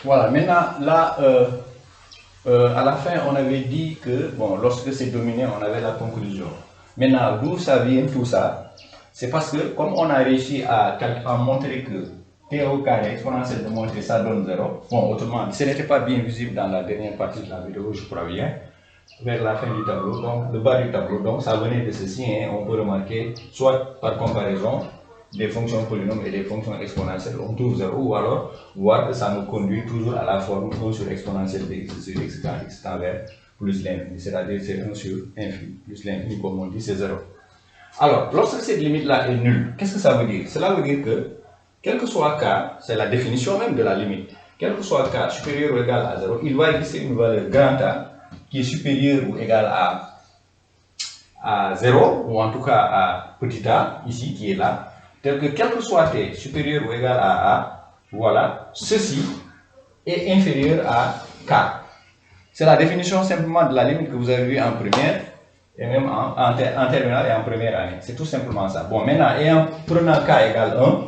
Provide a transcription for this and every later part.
Voilà, maintenant, là, à la fin, on avait dit que, bon, lorsque c'est dominé, on avait la conclusion. Maintenant, d'où ça vient tout ça? C'est parce que, comme on a réussi à montrer que t au carré exponentielle de montrer ça donne 0, bon, autrement, ce n'était pas bien visible dans la dernière partie de la vidéo, je crois bien, vers la fin du tableau, donc le bas du tableau, donc ça venait de ceci, hein, on peut remarquer, soit par comparaison, des fonctions polynômes et des fonctions exponentielles, on trouve 0, ou alors voir que ça nous conduit toujours à la forme 1 sur exponentielle de x sur x quand x tend vers plus l'infini, c'est-à-dire c'est 1 sur infini, plus l'infini comme on dit c'est 0. Alors, lorsque cette limite-là est nulle, qu'est-ce que ça veut dire? Cela veut dire que, quel que soit k, c'est la définition même de la limite, quel que soit k supérieur ou égal à 0, il va exister une valeur grand A qui est supérieure ou égale à 0, ou en tout cas à petit a, ici, qui est là, tel que quel que soit t supérieur ou égal à a, voilà, ceci est inférieur à k. C'est la définition simplement de la limite que vous avez vue en première, et même en terminale et en première année. C'est tout simplement ça. Bon, maintenant, et en prenant k égale 1,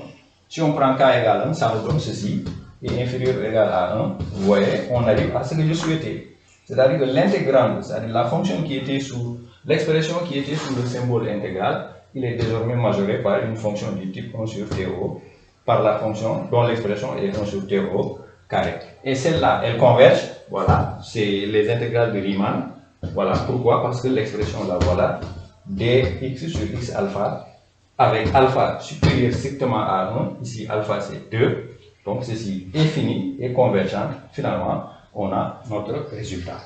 si on prend k égale 1, ça nous donne ceci, est inférieur ou égal à 1, vous voyez, on arrive à ce que je souhaitais. C'est-à-dire que l'intégrande, c'est-à-dire la fonction qui était sous, l'expression qui était sous le symbole intégral, il est désormais majoré par une fonction du type 1 sur TO, par la fonction dont l'expression est 1 sur TO carré. Et celle-là, elle converge, voilà, c'est les intégrales de Riemann. Voilà, pourquoi? Parce que l'expression là, voilà, dx sur x alpha, avec alpha supérieur strictement à 1, ici alpha c'est 2, donc ceci est fini et convergent, finalement, on a notre résultat.